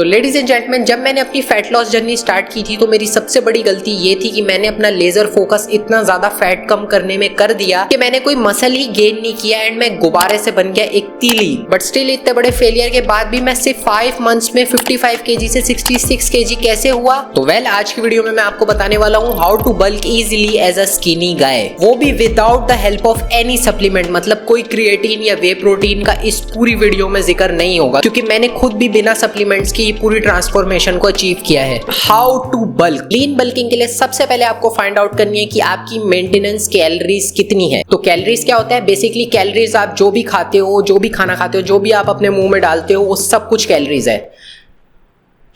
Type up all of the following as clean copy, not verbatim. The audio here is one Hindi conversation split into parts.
तो लेडीज एंड जेंटलमैन, जब मैंने अपनी फैट लॉस जर्नी स्टार्ट की थी तो मेरी सबसे बड़ी गलती ये थी कि मैंने अपना लेजर फोकस इतना ज्यादा फैट कम करने में कर दिया कि मैंने कोई मसल ही गेन नहीं किया एंड मैं गुब्बारे से बन गया एक तीली। बट स्टिल इतने बड़े फेलियर के बाद भी मैं सिर्फ 5 मंथ्स में 55 kg से 66 kg कैसे हुआ? तो आज की वीडियो में मैं आपको बताने वाला हूँ how to bulk easily as a skinny guy, वो भी without the help of any supplement. मतलब कोई क्रिएटिन या वे प्रोटीन का इस पूरी वीडियो में जिक्र नहीं होगा, क्योंकि मैंने खुद भी बिना सप्लीमेंट्स की पूरी ट्रांसफॉर्मेशन को अचीव किया है। How to bulk. Lean bulking के लिए सबसे पहले आपको फाइंड आउट करनी है कि आपकी मेंटेनेंस कैलोरीज कितनी है। तो कैलोरीज क्या होता है? बेसिकली कैलोरीज आप जो भी खाते हो, जो भी खाना खाते हो, जो भी आप अपने मुंह में डालते हो, वो सब कुछ कैलोरीज है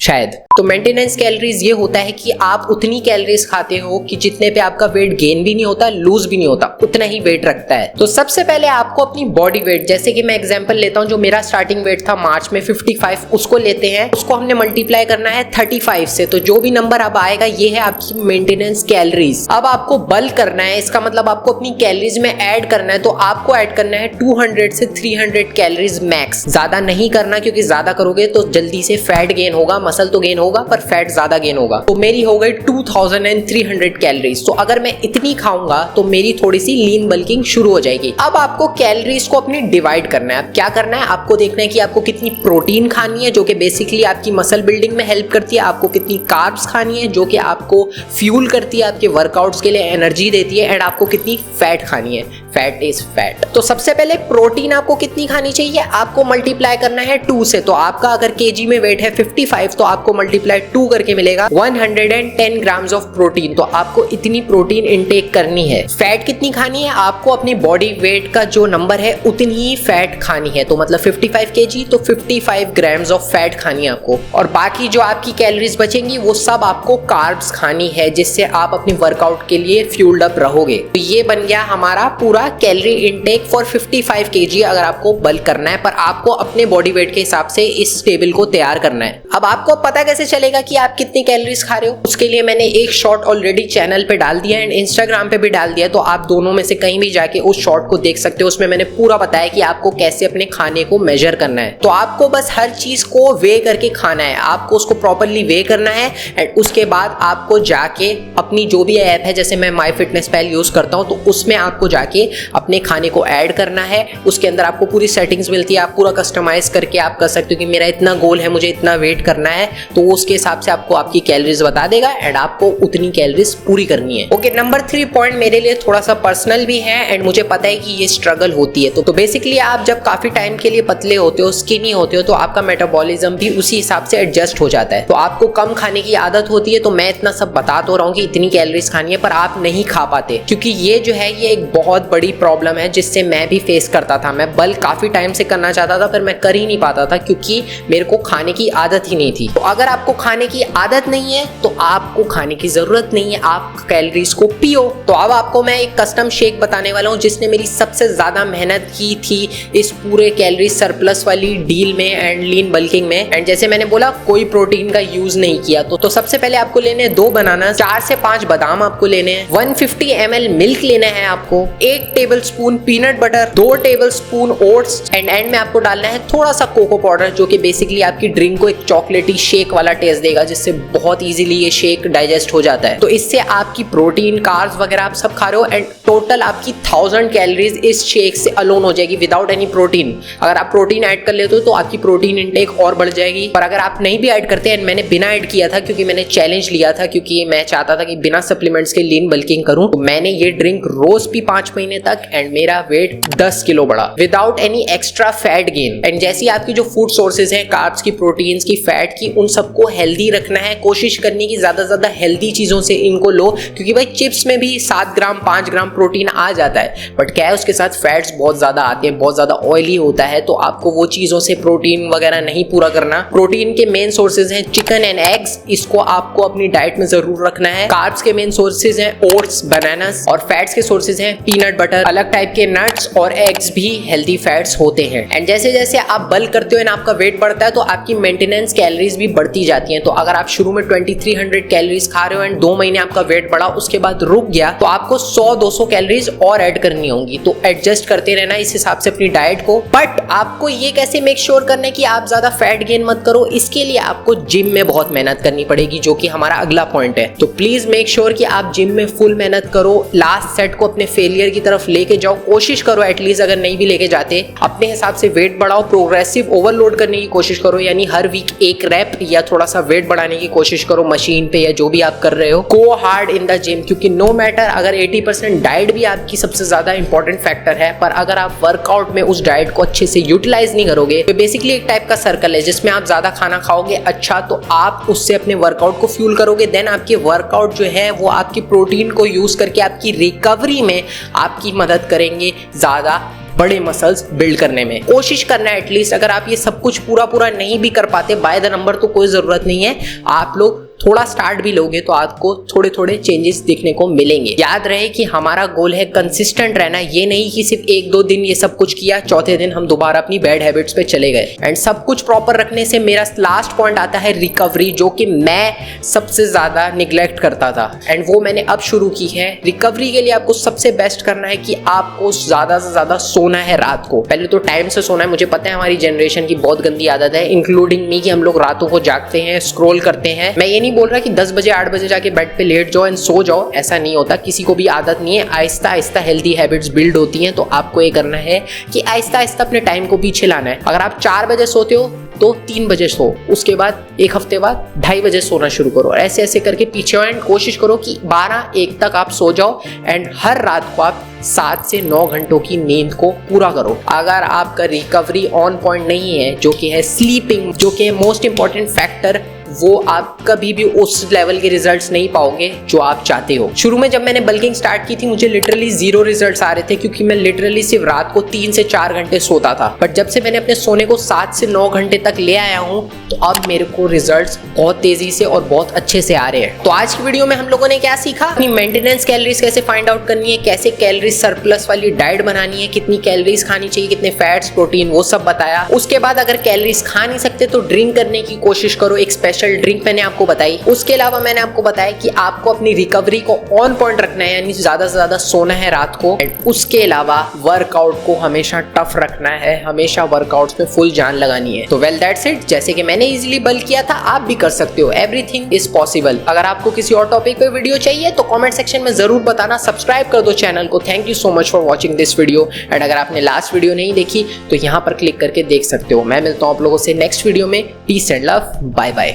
शायद। तो मेंटेनेंस कैलोरीज ये होता है कि आप उतनी कैलोरीज खाते हो कि जितने पे आपका वेट गेन भी नहीं होता, लूज भी नहीं होता, उतना ही वेट रखता है। तो सबसे पहले आपको अपनी बॉडी वेट, जैसे कि मैं एग्जांपल लेता हूं, जो मेरा स्टार्टिंग वेट था मार्च में 55, उसको लेते हैं, उसको हमने मल्टीप्लाई करना है 35 से। तो जो भी नंबर अब आएगा ये है आपकी मेंटेनेंस कैलोरीज। अब आपको बल्क करना है, इसका मतलब आपको अपनी कैलोरीज में ऐड करना है। तो आपको ऐड करना है 200 से 300 कैलोरीज मैक्स। ज्यादा नहीं करना, क्योंकि ज्यादा करोगे तो जल्दी से फैट गेन होगा, मसल तो गेन होगा पर फैट ज्यादा गेन होगा। तो मेरी हो गई 2300 कैलोरीज। तो अगर मैं इतनी खाऊंगा तो मेरी थोड़ी सी लीन बल्किंग शुरू हो जाएगी। अब आपको कैलोरीज को अपनी डिवाइड करना है। अब क्या करना है? आपको देखना है कि आपको कितनी प्रोटीन खानी है, जो कि बेसिकली आपकी मसल बिल्डिंग में हेल्प करती है। आपको कितनी कार्ब्स खानी है, जो कि आपको फ्यूल करती है, आपके वर्कआउट्स के लिए एनर्जी देती है। एंड आपको कितनी फैट खानी है। Fat is fat. तो सबसे पहले प्रोटीन आपको कितनी खानी चाहिए? आपको मल्टीप्लाई करना है 2 से। तो आपका अगर केजी में वेट है 55, तो आपको मल्टीप्लाई 2 करके मिलेगा 110 ग्राम्स ऑफ प्रोटीन। तो आपको इतनी प्रोटीन इनटेक करनी है। फैट कितनी खानी है? आपको अपनी बॉडी वेट का जो नंबर है उतनी ही फैट खानी है। तो मतलब 55 केजी, तो 55 ग्राम्स ऑफ फैट खानी है आपको। और बाकी जो आपकी कैलोरीज बचेंगी वो सब आपको कार्ब्स खानी है, जिससे आप अपने वर्कआउट के लिए फ्यूल्ड अप रहोगे। तो ये बन गया हमारा पूरा कैलोरी इनटेक फॉर 55 केजी अगर आपको बल्क करना है। पर आपको अपने बॉडी वेट के हिसाब से इस टेबल को तैयार करना है। अब आपको पता कैसे चलेगा कि आप कितनी कैलोरीज खा रहे हो? उसके लिए मैंने एक शॉर्ट ऑलरेडी चैनल पे डाल दिया है एंड इंस्टाग्राम पे भी डाल दिया है। तो आप दोनों में से कहीं भी जाके उस शॉर्ट को देख सकते हो। उसमें मैंने पूरा बताया कि आपको कैसे अपने खाने को मेजर करना है। तो आपको बस हर चीज को वे करके खाना है। आपको उसको प्रॉपरली वे करना है एंड उसके बाद आपको जाके अपनी जो भी ऐप है, जैसे मैं माई फिटनेस पैल यूज करता हूँ, तो उसमें आपको जाके अपने खाने को ऐड करना है। उसके अंदर आपको पूरी सेटिंग्स मिलती है, आप पूरा कस्टमाइज करके आप कर सकते हो कि मेरा इतना गोल है, मुझे इतना वेट करना है, तो उसके हिसाब से आपको आपकी कैलोरीज बता देगा एंड आपको उतनी कैलोरीज पूरी करनी है। ओके, नंबर 3 पॉइंट मेरे लिए थोड़ा सा पर्सनल भी है एंड मुझे पता है कि ये स्ट्रगल होती है। तो बेसिकली आप जब काफी टाइम के लिए पतले होते हो, स्किनी होते हो, तो आपका मेटाबॉलिज्म भी उसी हिसाब से एडजस्ट हो जाता है। तो आपको कम खाने की आदत होती है। तो मैं इतना सब बता तो रहा हूँ कि इतनी कैलोरीज खानी है, पर आप नहीं खा पाते, क्योंकि ये जो है ये एक बहुत बड़ी प्रॉब्लम है जिससे मैं भी फेस करता था। मैं बल्क काफी टाइम से करना चाहता था पर मैं कर ही नहीं पाता था, क्योंकि मेरे को खाने की आदत ही नहीं थी। तो अगर आपको खाने की आदत नहीं है तो आपको खाने की जरूरत नहीं है, आप कैलोरीज को पियो। तो अब आपको मैं एक कस्टम शेक बताने वाला हूँ जिसने मेरी सबसे ज्यादा मेहनत की थी इस पूरे कैलोरी सरप्लस वाली डील में एंड लीन बल्किंग में। एंड जैसे मैंने बोला, कोई प्रोटीन का यूज नहीं किया। तो सबसे पहले आपको लेने 2 बनाना, 4 से 5 बादाम आपको लेने हैं, 150 ml मिल्क लेना है आपको, 1 tablespoon peanut butter, 2 tablespoon oats and and में आपको डालना है थोड़ा सा कोको पाउडर, जो कि बेसिकली आपकी ड्रिंक को एक चॉकलेटी शेक वाला टेस्ट देगा, जिससे बहुत इजीली ये शेक डाइजेस्ट हो जाता है। तो इससे आपकी प्रोटीन, कार्ब्स वगैरह आप सब खा रहे हो एंड टोटल आपकी 1000 कैलोरीज इस शेक से अलोन हो जाएगी विदाउट एनी प्रोटीन। अगर आप प्रोटीन ऐड कर लेते हो तो आपकी प्रोटीन इनटेक और बढ़ जाएगी। पर अगर आप नहीं भी ऐड करते, एंड मैंने बिना ऐड किया था क्योंकि मैंने चैलेंज लिया था, क्योंकि मैं चाहता था कि बिना सप्लीमेंट्स के लीन बल्किंग करूं, तो मैंने ये ड्रिंक रोज पी 5 महीने तक एंड मेरा वेट 10 किलो बढ़ा without any extra fat gain. And जैसी आपकी जो फूड सोर्सेज हैं, कार्ब्स की, प्रोटीन्स की, फैट की, उन सबको हेल्दी रखना है। कोशिश करनी की ज्यादा से ज्यादा हेल्दी चीजों से इनको लो, क्योंकि भाई चिप्स में भी 7 ग्राम 5 ग्राम प्रोटीन आ जाता है, बट क्या है उसके साथ फैट्स बहुत ज्यादा आते हैं, बहुत ज्यादा ऑयली होता है। तो आपको वो चीजों से प्रोटीन वगैरह नहीं पूरा करना। प्रोटीन के मेन सोर्सेज हैं चिकन एंड एग्स, इसको आपको अपनी डाइट में जरूर रखना है। कार्ब्स के मेन सोर्सेज हैं ओट्स, बनानास, और फैट्स के सोर्सेज हैं पीनट बटर, अलग टाइप के नट्स और एग्स भी हेल्दी फैट्स होते हैं। एंड जैसे जैसे आप बल्क करते हो एंड आपका वेट बढ़ता है तो आपकी मेंटेनेंस कैलोरीज भी बढ़ती जाती हैं। तो अगर आप शुरू में 2300 कैलोरीज खा रहे हो एंड 2 महीने आपका वेट बढ़ा, उसके बाद रुक गया, तो आपको 100-200 कैलोरीज और ऐड करनी होंगी। तो एडजस्ट करते रहना इस हिसाब से अपनी डाइट को। बट आपको ये कैसे मेक श्योर करना है कि आप ज्यादा फैट गेन मत करो, इसके लिए आपको जिम में बहुत मेहनत करनी पड़ेगी, जो कि हमारा अगला पॉइंट है। तो प्लीज मेक श्योर कि आप जिम में फुल मेहनत करो, लास्ट सेट को अपने फेलियर की तरफ लेके जाओ, कोशिश करो एटलीस्ट, अगर नहीं भी लेके जाते अपने हिसाब से वेट बढ़ाओ, प्रोग्रेसिव ओवरलोड करने की कोशिश करो, यानी हर वीक एक रैप या थोड़ा सा वेट बढ़ाने की कोशिश करो मशीन पे या जो भी आप कर रहे हो। गो हार्ड इन द जिम, क्योंकि नो मैटर अगर 80% डाइट भी आपकी सबसे ज्यादा इंपॉर्टेंट फैक्टर है, पर अगर आप वर्कआउट में उस डाइट को अच्छे से यूटिलाइज नहीं करोगे तो बेसिकली एक टाइप का सर्कल है जिसमें आप ज्यादा खाना खाओगे, अच्छा तो आप उससे अपने वर्कआउट को फ्यूल करोगे, देन आपके वर्कआउट जो है वो आपकी प्रोटीन को यूज करके आपकी रिकवरी में आपकी मदद करेंगे ज्यादा बड़े मसल्स बिल्ड करने में। कोशिश करना है एटलीस्ट, अगर आप ये सब कुछ पूरा नहीं भी कर पाते बाय द नंबर तो कोई जरूरत नहीं है, आप लोग थोड़ा स्टार्ट भी लोगे तो आपको थोड़े थोड़े चेंजेस देखने को मिलेंगे। याद रहे कि हमारा गोल है कंसिस्टेंट रहना, ये नहीं कि सिर्फ 1-2 दिन ये सब कुछ किया, चौथे दिन हम दोबारा अपनी बैड हैबिट्स पे चले गए। एंड सब कुछ प्रॉपर रखने से मेरा लास्ट पॉइंट आता है रिकवरी, जो कि मैं सबसे ज्यादा निग्लेक्ट करता था एंड वो मैंने अब शुरू की है। रिकवरी के लिए आपको सबसे बेस्ट करना है कि आपको ज्यादा से ज्यादा सोना है रात को। पहले तो टाइम से सोना है, मुझे पता है हमारी जनरेशन की बहुत गंदी आदत है, इंक्लूडिंग मी, कि हम लोग रातों को जागते हैं, स्क्रॉल करते हैं। मैं ये नहीं बोल रहा कि 10 बजे 8 बजे जाके बेड पे लेट जाओ एंड सो जाओ, ऐसा नहीं होता, किसी को भी आदत नहीं है। Aahista Aahista healthy habits build होती हैं, तो आपको ये करना है कि आहिस्ता आहिस्ता अपने टाइम को पीछे लाना है। अगर आप 4 बजे सोते हो तो 3 बजे सो, उसके बाद एक हफ्ते बाद 2:30 बजे सोना शुरू करो, ऐसे ऐसे करके पीछे आओ एंड कोशिश करो कि 12-1 तक आप सो जाओ एंड हर रात को आप 7 से 9 घंटों की नींद को पूरा करो। अगर आपका रिकवरी ऑन पॉइंट नहीं है, जो कि है स्लीपिंग, जो कि है मोस्ट इंपॉर्टेंट फैक्टर, वो आप कभी भी उस लेवल के रिजल्ट्स नहीं पाओगे जो आप चाहते हो। शुरू में जब मैंने बल्किंग स्टार्ट की थी मुझे लिटरली 0 रिजल्ट्स आ रहे थे, क्योंकि मैं लिटरली सिर्फ रात को 3 से 4 घंटे सोता था। बट जब से मैंने अपने सोने को 7 से 9 घंटे तक ले आया हूं तो अब मेरे को रिजल्ट्स बहुत तेजी से और बहुत अच्छे से आ रहे हैं। तो आज की वीडियो में हम लोगों ने क्या सीखा, अपनी मेंटेनेंस कैलोरीज कैसे फाइंड आउट करनी है, कैसे कैलोरीज सरप्लस वाली डाइट बनानी है, कितनी कैलोरीज खानी चाहिए, कितने फैट्स, प्रोटीन, वो सब बताया। उसके बाद अगर कैलोरीज खा नहीं सकते तो ड्रिंक करने की कोशिश करो, एक स्पेशल ड्रिंक मैंने आपको बताई। उसके अलावा मैंने आपको बताया कि आपको अपनी रिकवरी को ऑन पॉइंट रखना है, यानी ज्यादा से ज्यादा सोना है रात को। उसके अलावा वर्कआउट को हमेशा टफ रखना है, हमेशा वर्कआउट्स में फुल जान लगानी है। तो वेल दैट्स इट, जैसे कि मैंने इजीली बल्क किया था आप भी कर सकते हो, एवरीथिंग इज पॉसिबल। अगर आपको किसी और टॉपिक पे वीडियो चाहिए तो कमेंट सेक्शन में जरूर बताना, सब्सक्राइब कर दो चैनल को। Thank you so much for watching this video and अगर आपने लास्ट वीडियो नहीं देखी तो यहाँ पर क्लिक करके देख सकते हो। मैं मिलता हूँ आप लोगों से नेक्स्ट वीडियो में। Peace and love, bye bye.